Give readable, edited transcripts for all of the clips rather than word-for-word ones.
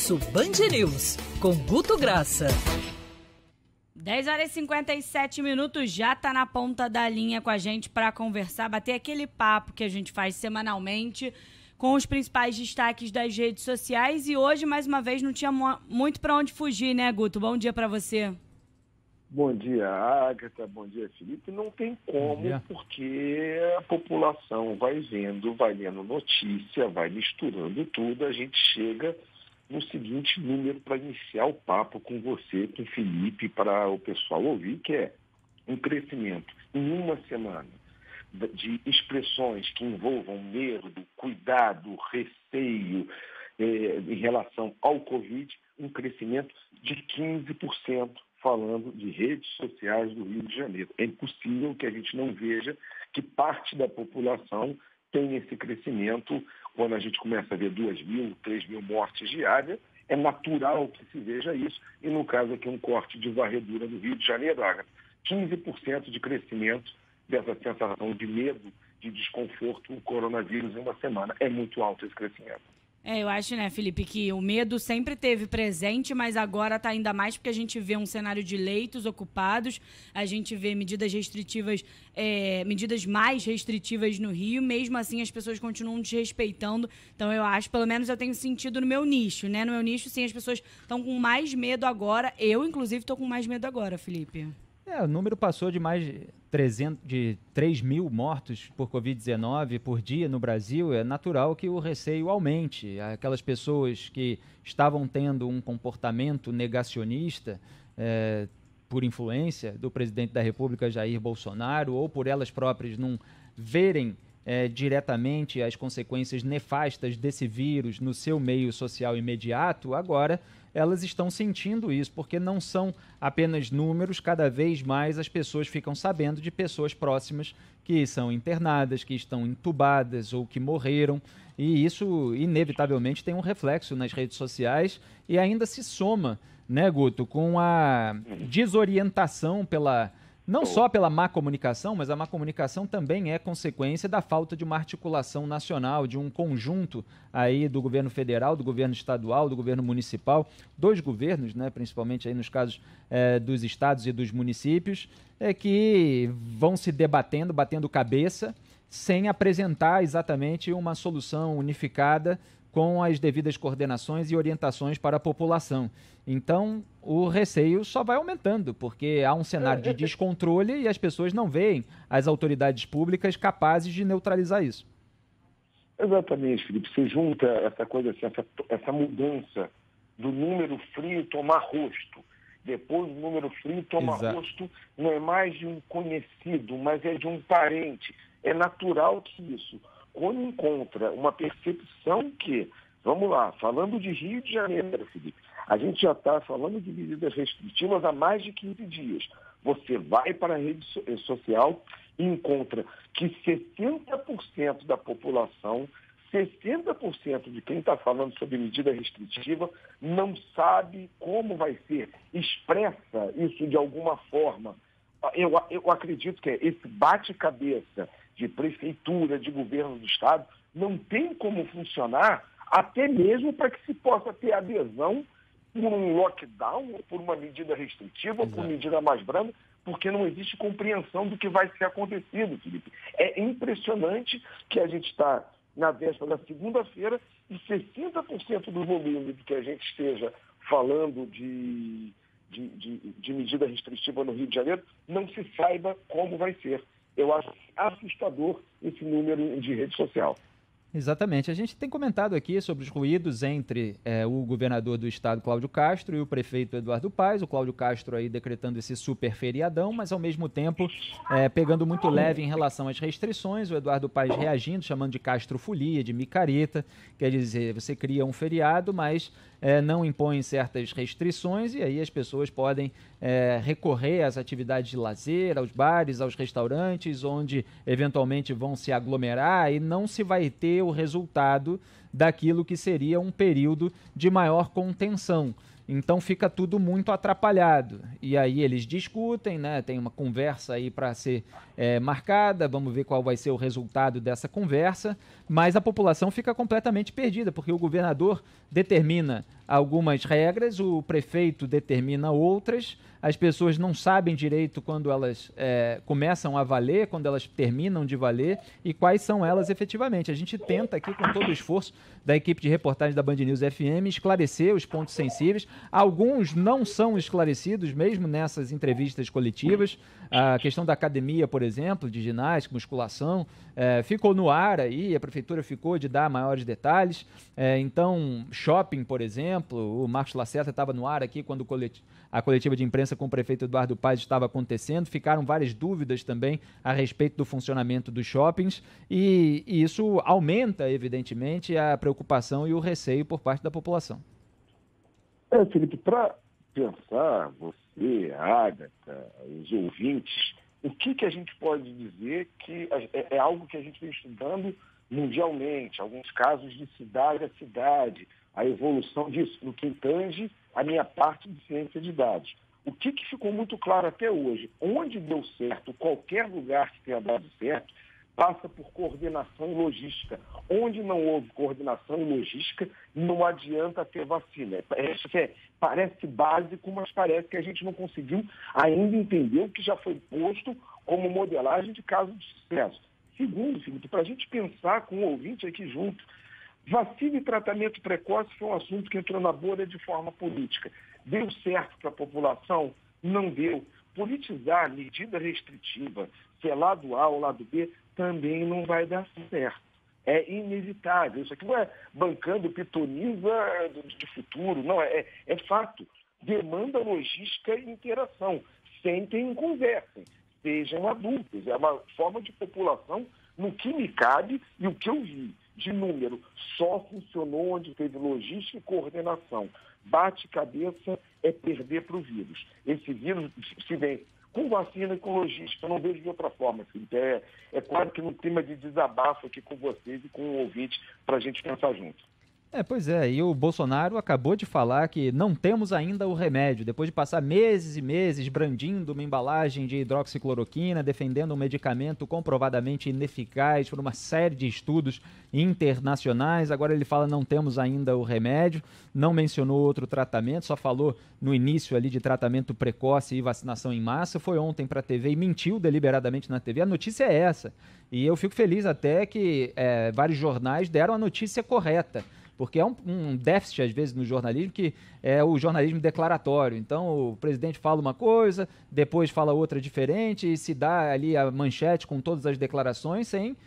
Almoço Band News, com Guto Graça. 10h57, já tá na ponta da linha com a gente para conversar, bater aquele papo que a gente faz semanalmente com os principais destaques das redes sociais. E hoje, mais uma vez, não tinha muito para onde fugir, né, Guto? Bom dia para você. Bom dia, Agatha. Bom dia, Felipe. Não tem como, porque a população vai lendo notícia, vai misturando tudo, a gente chega no seguinte número para iniciar o papo com você, com o Felipe, para o pessoal ouvir, que é um crescimento em uma semana de expressões que envolvam medo, cuidado, receio em relação ao Covid, um crescimento de 15%, falando de redes sociais do Rio de Janeiro. É impossível que a gente não veja que parte da população tem esse crescimento. Quando a gente começa a ver 2.000, 3.000 mortes diárias, é natural que se veja isso. E no caso aqui, um corte de varredura no Rio de Janeiro, 15% de crescimento dessa sensação de medo, de desconforto, o coronavírus em uma semana. É muito alto esse crescimento. Eu acho, né, Felipe, que o medo sempre teve presente, mas agora está ainda mais porque a gente vê um cenário de leitos ocupados, a gente vê medidas restritivas, medidas mais restritivas no Rio, mesmo assim as pessoas continuam desrespeitando. Então eu acho, pelo menos eu tenho sentido no meu nicho, né? No meu nicho, sim, as pessoas estão com mais medo agora. Eu, inclusive, estou com mais medo agora, Felipe. O número passou de mais de 3.000 mortos por Covid-19 por dia no Brasil. É natural que o receio aumente. Aquelas pessoas que estavam tendo um comportamento negacionista por influência do presidente da República, Jair Bolsonaro, ou por elas próprias não verem diretamente as consequências nefastas desse vírus no seu meio social imediato, agora elas estão sentindo isso, porque não são apenas números, cada vez mais as pessoas ficam sabendo de pessoas próximas que são internadas, que estão entubadas ou que morreram, e isso inevitavelmente tem um reflexo nas redes sociais e ainda se soma, né, Guto, com a desorientação não só pela má comunicação, mas a má comunicação também é consequência da falta de uma articulação nacional, de um conjunto aí do governo federal, do governo estadual, do governo municipal, dois governos, né, principalmente aí nos casos dos estados e dos municípios, que vão se debatendo, batendo cabeça, sem apresentar exatamente uma solução unificada com as devidas coordenações e orientações para a população. Então, o receio só vai aumentando, porque há um cenário de descontrole e as pessoas não veem as autoridades públicas capazes de neutralizar isso. Exatamente, Felipe. Você junta essa coisa assim, essa mudança do número frio tomar rosto. Depois do número frio tomar rosto não é mais de um conhecido, mas é de um parente. É natural que isso, quando encontra uma percepção que, vamos lá, falando de Rio de Janeiro, Felipe, a gente já está falando de medidas restritivas há mais de 15 dias. Você vai para a rede social e encontra que 60% da população, 60% de quem está falando sobre medida restritiva não sabe como vai ser. Expressa isso de alguma forma. Eu acredito que esse bate-cabeça de prefeitura, de governo do estado, não tem como funcionar, até mesmo para que se possa ter adesão por um lockdown, por uma medida restritiva, por medida mais branda, porque não existe compreensão do que vai ser acontecido, Felipe. É impressionante que a gente está na véspera da segunda-feira e 60% do volume do que a gente esteja falando de medida restritiva no Rio de Janeiro não se saiba como vai ser. Eu acho assustador esse número de rede social. Exatamente. A gente tem comentado aqui sobre os ruídos entre o governador do estado, Cláudio Castro, e o prefeito Eduardo Paes. O Cláudio Castro aí decretando esse super feriadão, mas ao mesmo tempo pegando muito leve em relação às restrições. O Eduardo Paes reagindo, chamando de castrofolia, de micareta. Quer dizer, você cria um feriado, mas não impõe certas restrições e aí as pessoas podem recorrer às atividades de lazer, aos bares, aos restaurantes, onde eventualmente vão se aglomerar e não se vai ter o resultado daquilo que seria um período de maior contenção. Então fica tudo muito atrapalhado. E aí eles discutem, né? Tem uma conversa aí para ser marcada, vamos ver qual vai ser o resultado dessa conversa, mas a população fica completamente perdida, porque o governador determina algumas regras, o prefeito determina outras, as pessoas não sabem direito quando elas começam a valer, quando elas terminam de valer e quais são elas efetivamente. A gente tenta aqui, com todo o esforço da equipe de reportagem da Band News FM, esclarecer os pontos sensíveis. Alguns não são esclarecidos, mesmo nessas entrevistas coletivas. A questão da academia, por exemplo, de ginástica, musculação, ficou no ar aí, a prefeitura ficou de dar maiores detalhes. Então, shopping, por exemplo, o Marcos Lacerda estava no ar aqui quando a coletiva de imprensa com o prefeito Eduardo Paes estava acontecendo. Ficaram várias dúvidas também a respeito do funcionamento dos shoppings e isso aumenta, evidentemente, a preocupação e o receio por parte da população. Felipe, para pensar, você, a Agatha, os ouvintes, o que a gente pode dizer que é algo que a gente vem estudando mundialmente, alguns casos de cidade a cidade, a evolução disso, no que tange a minha parte de ciência de dados. O que ficou muito claro até hoje? Onde deu certo, qualquer lugar que tenha dado certo, passa por coordenação e logística. Onde não houve coordenação e logística, não adianta ter vacina. Parece básico, mas parece que a gente não conseguiu ainda entender o que já foi posto como modelagem de caso de sucesso. Segundo, Felipe, para a gente pensar com o ouvinte aqui junto, vacina e tratamento precoce foi um assunto que entrou na bolha de forma política. Deu certo para a população? Não deu. Politizar medida restritiva, se é lado A ou lado B, também não vai dar certo. É inevitável. Isso aqui não é bancando pitoniza de futuro, não, é fato. Demanda logística e interação. Sentem e conversem. Sejam adultos. É uma forma de população no que me cabe e o que eu vi. De número, só funcionou onde teve logística e coordenação. Bate-cabeça é perder para o vírus. Esse vírus se vem com vacina e com logística. Eu não vejo de outra forma, Felipe. É quase que num clima de desabafo aqui com vocês e com o ouvinte para a gente pensar junto. Pois é, e o Bolsonaro acabou de falar que não temos ainda o remédio, depois de passar meses e meses brandindo uma embalagem de hidroxicloroquina, defendendo um medicamento comprovadamente ineficaz por uma série de estudos internacionais. Agora ele fala não temos ainda o remédio, não mencionou outro tratamento, só falou no início ali de tratamento precoce e vacinação em massa. Foi ontem para a TV e mentiu deliberadamente na TV. A notícia é essa, e eu fico feliz até que vários jornais deram a notícia correta, porque é um déficit, às vezes, no jornalismo, que é o jornalismo declaratório. Então, o presidente fala uma coisa, depois fala outra diferente, e se dá ali a manchete com todas as declarações sem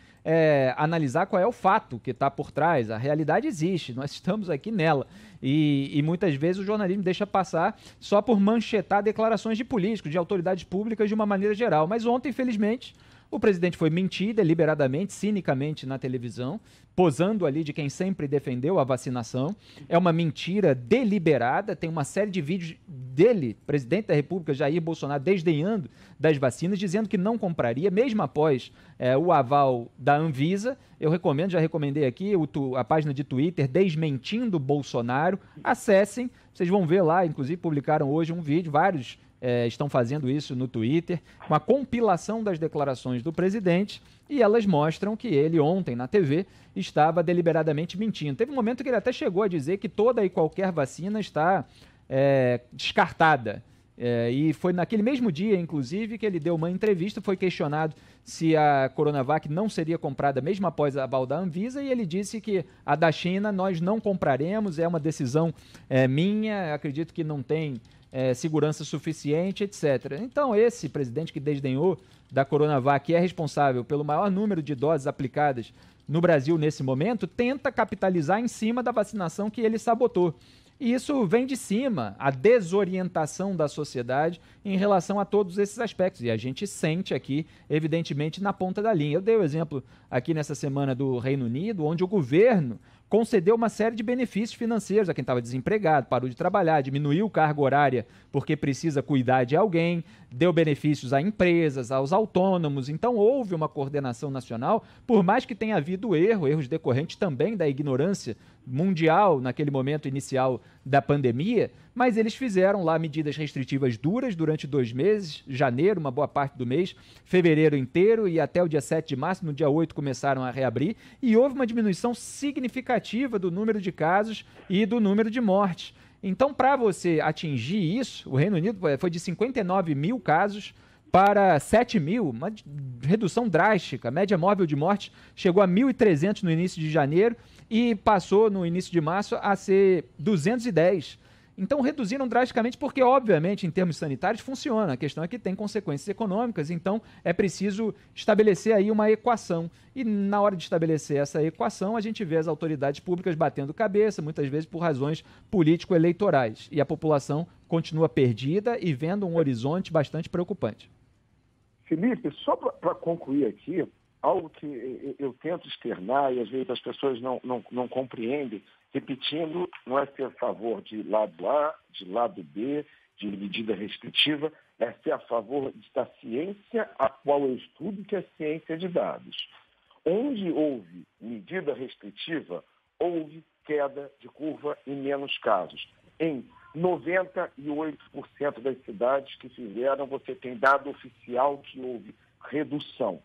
analisar qual é o fato que está por trás. A realidade existe, nós estamos aqui nela. E muitas vezes o jornalismo deixa passar só por manchetar declarações de políticos, de autoridades públicas de uma maneira geral. Mas ontem, infelizmente, o presidente foi mentir deliberadamente, cinicamente na televisão, posando ali de quem sempre defendeu a vacinação. É uma mentira deliberada, tem uma série de vídeos dele, presidente da República, Jair Bolsonaro, desdenhando das vacinas, dizendo que não compraria, mesmo após o aval da Anvisa. Eu recomendo, já recomendei aqui, a página de Twitter, Desmentindo Bolsonaro. Acessem, vocês vão ver lá, inclusive publicaram hoje um vídeo, vários estão fazendo isso no Twitter, uma compilação das declarações do presidente, e elas mostram que ele ontem na TV estava deliberadamente mentindo. Teve um momento que ele até chegou a dizer que toda e qualquer vacina está descartada. E foi naquele mesmo dia, inclusive, que ele deu uma entrevista, foi questionado se a Coronavac não seria comprada mesmo após a aval da Anvisa, e ele disse que a da China nós não compraremos, é uma decisão minha, acredito que não tem segurança suficiente, etc. Então, esse presidente que desdenhou da Coronavac, que é responsável pelo maior número de doses aplicadas no Brasil nesse momento, tenta capitalizar em cima da vacinação que ele sabotou. E isso vem de cima, a desorientação da sociedade em relação a todos esses aspectos. E a gente sente aqui, evidentemente, na ponta da linha. Eu dei o exemplo aqui nessa semana do Reino Unido, onde o governo concedeu uma série de benefícios financeiros a quem estava desempregado, parou de trabalhar, diminuiu carga horária porque precisa cuidar de alguém, deu benefícios a empresas, aos autônomos. Então houve uma coordenação nacional, por mais que tenha havido erros decorrentes também da ignorância mundial naquele momento inicial da pandemia, mas eles fizeram lá medidas restritivas duras durante 2 meses, janeiro, uma boa parte do mês, fevereiro inteiro e até o dia 7 de março, no dia 8 começaram a reabrir, e houve uma diminuição significativa do número de casos e do número de mortes. Então, para você atingir isso, o Reino Unido foi de 59 mil casos para 7 mil, uma redução drástica. A média móvel de morte chegou a 1.300 no início de janeiro e passou no início de março a ser 210. Então reduziram drasticamente porque, obviamente, em termos sanitários funciona. A questão é que tem consequências econômicas, então é preciso estabelecer aí uma equação. E na hora de estabelecer essa equação, a gente vê as autoridades públicas batendo cabeça, muitas vezes por razões político-eleitorais. E a população continua perdida e vendo um horizonte bastante preocupante. Felipe, só para concluir aqui, algo que eu tento externar e às vezes as pessoas não compreendem, repetindo, não é ser a favor de lado A, de lado B, de medida restritiva, é ser a favor da ciência a qual eu estudo, que é a ciência de dados. Onde houve medida restritiva, houve queda de curva em menos casos. Em 98% das cidades que fizeram, você tem dado oficial que houve redução.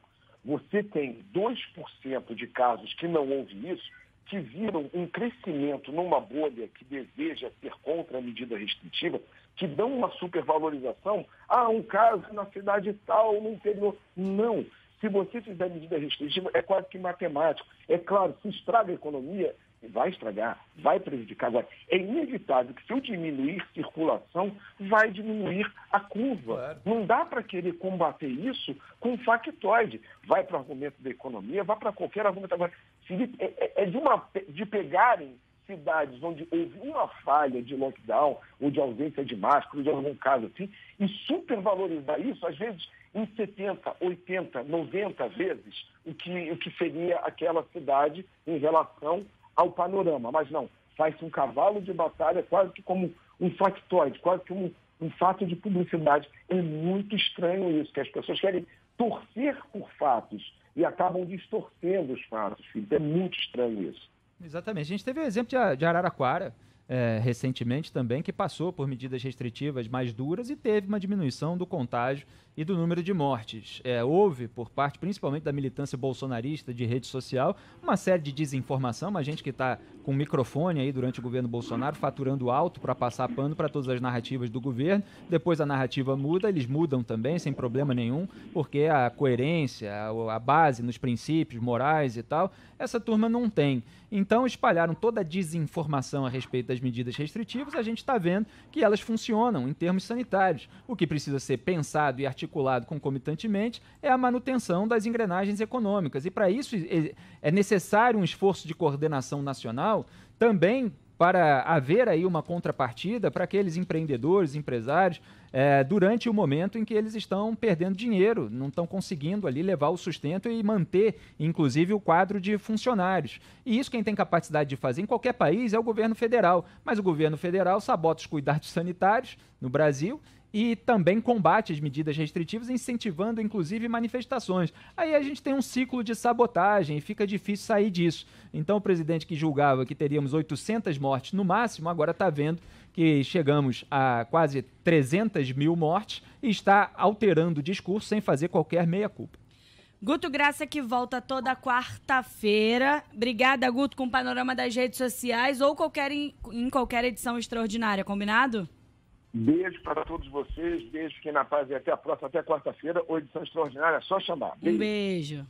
Você tem 2% de casos que não houve isso, que viram um crescimento numa bolha que deseja ser contra a medida restritiva, que dão uma supervalorização. Um caso na cidade tal, no interior. Não. Se você fizer medida restritiva, é quase que matemático. É claro, se estraga a economia, vai estragar, vai prejudicar. Agora, é inevitável que se eu diminuir circulação, vai diminuir a curva. Claro. Não dá para querer combater isso com factoide. Vai para o argumento da economia, vai para qualquer argumento. Agora, Felipe, de pegarem cidades onde houve uma falha de lockdown, ou de ausência de máscara, ou de algum caso assim, e supervalorizar isso, às vezes, em 70, 80, 90 vezes o que seria aquela cidade em relação ao panorama. Mas não, faz-se um cavalo de batalha quase que como um factoide, quase que um fato de publicidade. É muito estranho isso, que as pessoas querem torcer por fatos e acabam distorcendo os fatos, filho. É muito estranho isso. Exatamente. A gente teve o exemplo de Araraquara, recentemente também, que passou por medidas restritivas mais duras e teve uma diminuição do contágio e do número de mortes. Houve, por parte principalmente da militância bolsonarista de rede social, uma série de desinformação, uma gente que está com microfone aí durante o governo Bolsonaro, faturando alto para passar pano para todas as narrativas do governo. Depois a narrativa muda, eles mudam também, sem problema nenhum, porque a coerência, a base nos princípios morais e tal, essa turma não tem. Então espalharam toda a desinformação a respeito das medidas restritivas. A gente está vendo que elas funcionam em termos sanitários. O que precisa ser pensado e articulado concomitantemente é a manutenção das engrenagens econômicas. E para isso é necessário um esforço de coordenação nacional também, para haver aí uma contrapartida para aqueles empreendedores, empresários, durante o momento em que eles estão perdendo dinheiro, não estão conseguindo ali levar o sustento e manter, inclusive, o quadro de funcionários. E isso quem tem capacidade de fazer em qualquer país é o governo federal. Mas o governo federal sabota os cuidados sanitários no Brasil e também combate as medidas restritivas, incentivando, inclusive, manifestações. Aí a gente tem um ciclo de sabotagem e fica difícil sair disso. Então, o presidente que julgava que teríamos 800 mortes no máximo, agora está vendo que chegamos a quase 300 mil mortes e está alterando o discurso sem fazer qualquer meia-culpa. Guto Graça, que volta toda quarta-feira. Obrigada, Guto, com o panorama das redes sociais ou em qualquer edição extraordinária, combinado? Beijo para todos vocês, beijo, fiquem na paz e até a próxima, até quarta-feira, ou edição extraordinária, é só chamar. Beijo. Um beijo.